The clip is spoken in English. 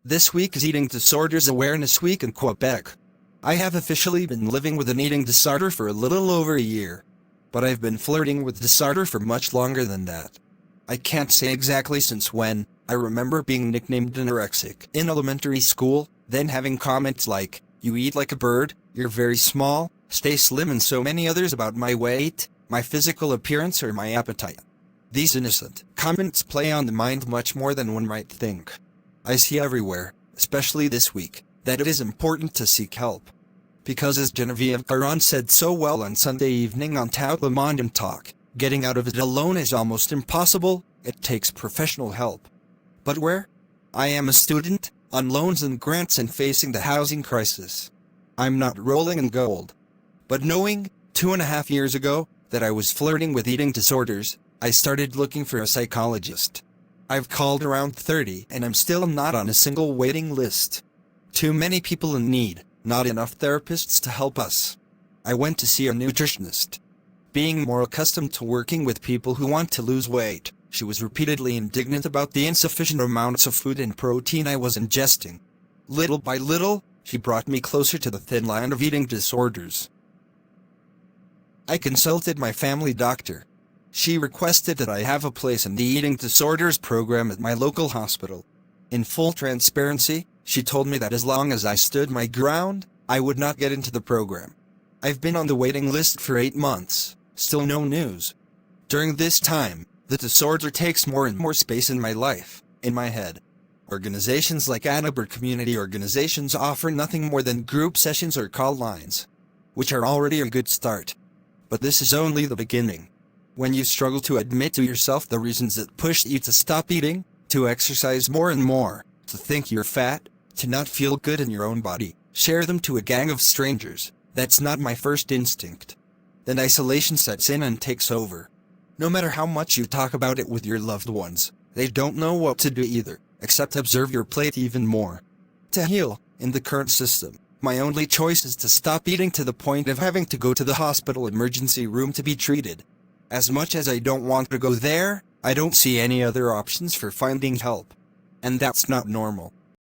This week is Eating Disorders Awareness Week in Quebec. I have officially been living with an eating disorder for a little over a year. But I've been flirting with disorder for much longer than that. I can't say exactly since when. I remember being nicknamed anorexic in elementary school, then having comments like, "You eat like a bird, you're very small, stay slim," and so many others about my weight, my physical appearance, or my appetite. These innocent comments play on the mind much more than one might think. I see everywhere, especially this week, that it is important to seek help. Because as Genevieve Caron said so well on Sunday evening on Tout le Monde and Talk, getting out of it alone is almost impossible, it takes professional help. But where? I am a student, on loans and grants and facing the housing crisis. I'm not rolling in gold. But knowing, 2.5 years ago, that I was flirting with eating disorders, I started looking for a psychologist. I've called around 30 and I'm still not on a single waiting list. Too many people in need, not enough therapists to help us. I went to see a nutritionist. Being more accustomed to working with people who want to lose weight, she was repeatedly indignant about the insufficient amounts of food and protein I was ingesting. Little by little, she brought me closer to the thin line of eating disorders. I consulted my family doctor. She requested that I have a place in the eating disorders program at my local hospital. In full transparency, she told me that as long as I stood my ground, I would not get into the program. I've been on the waiting list for 8 months, still no news. During this time, the disorder takes more and more space in my life, in my head. Organizations like Annabur Community Organizations offer nothing more than group sessions or call lines, which are already a good start. But this is only the beginning. When you struggle to admit to yourself the reasons that pushed you to stop eating, to exercise more and more, to think you're fat, to not feel good in your own body, share them to a gang of strangers, that's not my first instinct. Then isolation sets in and takes over. No matter how much you talk about it with your loved ones, they don't know what to do either, except observe your plate even more. To heal, in the current system, my only choice is to stop eating to the point of having to go to the hospital emergency room to be treated. As much as I don't want to go there, I don't see any other options for finding help. And that's not normal.